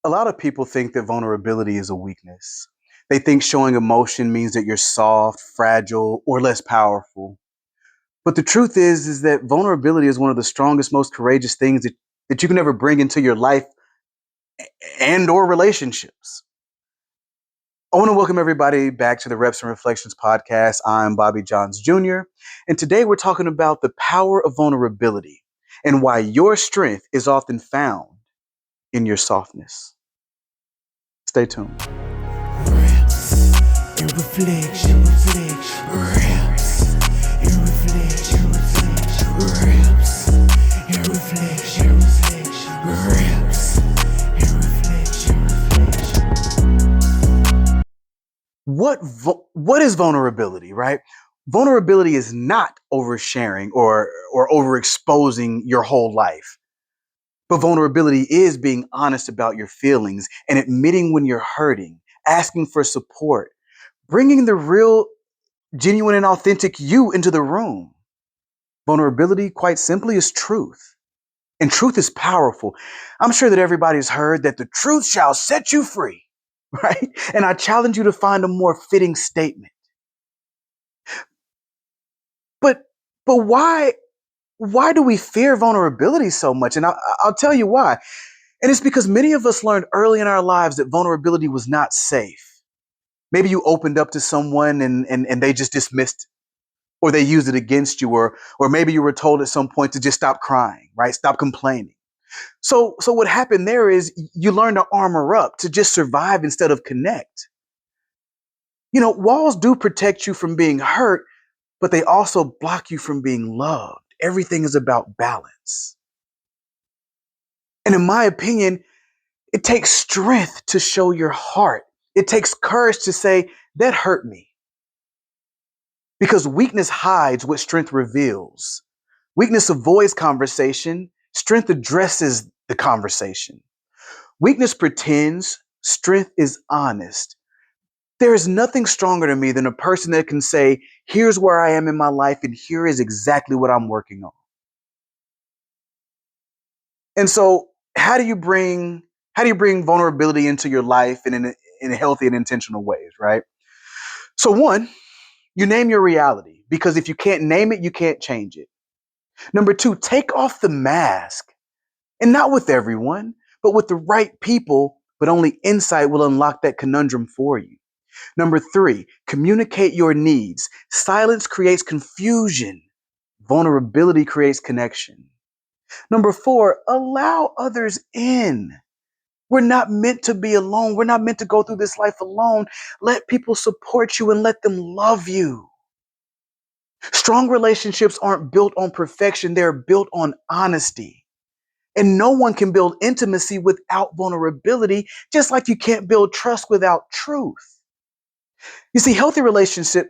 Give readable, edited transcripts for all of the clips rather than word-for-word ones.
A lot of people think that vulnerability is a weakness. They think showing emotion means that you're soft, fragile, or less powerful. But the truth is that vulnerability is one of the strongest, most courageous things that you can ever bring into your life and or relationships. I want to welcome everybody back to the Reps and Reflections podcast. I'm Bobby Johns Jr. And today we're talking about the power of vulnerability and why your strength is often found in your softness. Stay tuned. Reps and reflection, reps and reflection, reps and reflection, reps and reflection. What is vulnerability, right? Vulnerability is not oversharing or overexposing your whole life. But vulnerability is being honest about your feelings and admitting when you're hurting, asking for support, bringing the real, genuine, and authentic you into the room. Vulnerability, quite simply, is truth. And truth is powerful. I'm sure that everybody's heard that the truth shall set you free, right? And I challenge you to find a more fitting statement. But but why do we fear vulnerability so much? And I'll tell you why. And it's because many of us learned early in our lives that vulnerability was not safe. Maybe you opened up to someone and they just dismissed it, or they used it against you, or maybe you were told at some point to just stop crying, right? Stop complaining. So what happened there is you learn to armor up to just survive instead of connect. You know, walls do protect you from being hurt, but they also block you from being loved. Everything is about balance. And in my opinion, it takes strength to show your heart. It takes courage to say, that hurt me. Because weakness hides what strength reveals. Weakness avoids conversation. Strength addresses the conversation. Weakness pretends. Strength is honest. There is nothing stronger to me than a person that can say, here's where I am in my life and here is exactly what I'm working on. And so how do you bring vulnerability into your life in a healthy and intentional ways, right? So one, you name your reality because if you can't name it, you can't change it. Number two, take off the mask and not with everyone, but with the right people, but only insight will unlock that conundrum for you. Number three, communicate your needs. Silence creates confusion. Vulnerability creates connection. Number four, allow others in. We're not meant to be alone. We're not meant to go through this life alone. Let people support you and let them love you. Strong relationships aren't built on perfection, they're built on honesty. And no one can build intimacy without vulnerability, just like you can't build trust without truth. You see, healthy relationships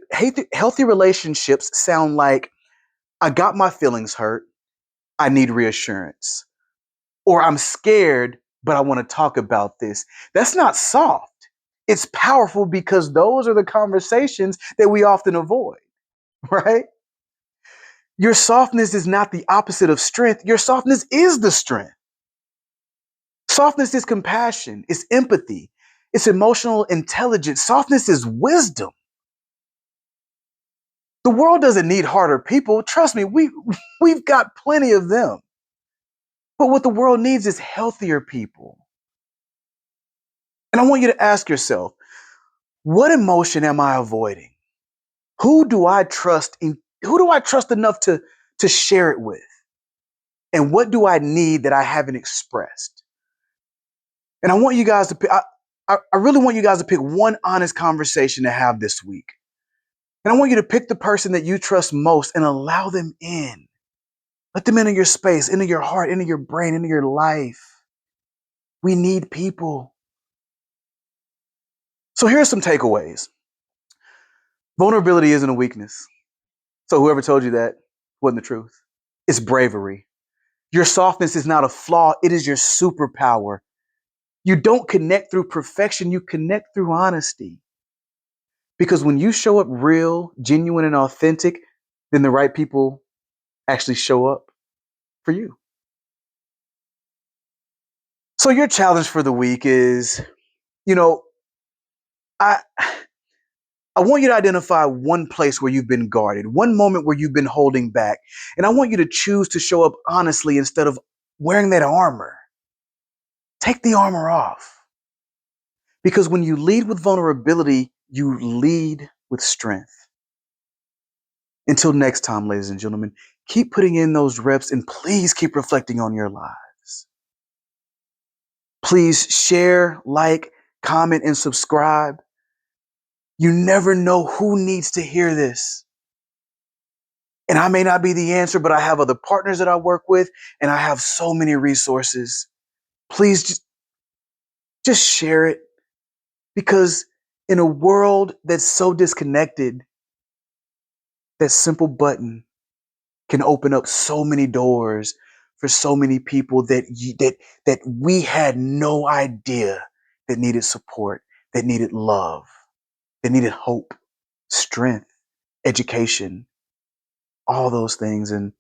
sound like I got my feelings hurt, I need reassurance. Or I'm scared, but I want to talk about this. That's not soft. It's powerful because those are the conversations that we often avoid, right? Your softness is not the opposite of strength. Your softness is the strength. Softness is compassion, it's empathy, it's emotional intelligence. Softness is wisdom. The world doesn't need harder people. Trust me, we've got plenty of them. But what the world needs is healthier people. And I want you to ask yourself, what emotion am I avoiding? Who do I trust who do I trust enough to share it with? And what do I need that I haven't expressed? And I want you guys to pick, I really want you guys to pick one honest conversation to have this week. And I want you to pick the person that you trust most and allow them in. Let them into your space, into your heart, into your brain, into your life. We need people. So here are some takeaways. Vulnerability isn't a weakness. So whoever told you that wasn't the truth. It's bravery. Your softness is not a flaw, it is your superpower. You don't connect through perfection, you connect through honesty. Because when you show up real, genuine, and authentic, then the right people actually show up for you. So So your challenge for the week is, you know, I I want you to identify one place where you've been guarded, one moment where you've been holding back, and I want you to choose to show up honestly instead of wearing that armor. Take the armor off. Because when you lead with vulnerability, you lead with strength. Until next time, ladies and gentlemen, keep putting in those reps and please keep reflecting on your lives. Please share, like, comment, and subscribe. You never know who needs to hear this. And I may not be the answer, but I have other partners that I work with, and I have so many resources. Please just share it, because in a world that's so disconnected, that simple button can open up so many doors for so many people that we had no idea that needed support, that needed love, that needed hope, strength, education, all those things. And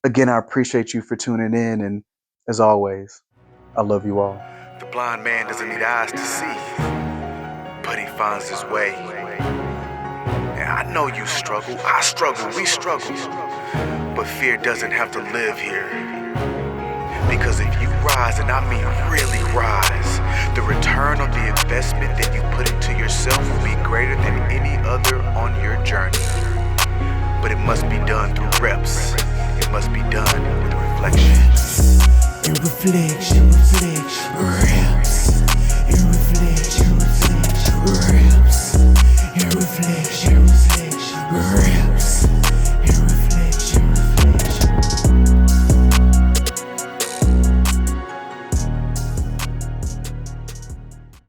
again, I appreciate you for tuning in. And as always, I love you all. The blind man doesn't need eyes to see, but he finds his way. And I know you struggle, I struggle, we struggle, but fear doesn't have to live here. Because if you rise, and I mean really rise, the return on the investment that you put into yourself will be greater than any other on your journey. But it must be done through reps. It must be done with reflection. Reps, reflection, reps.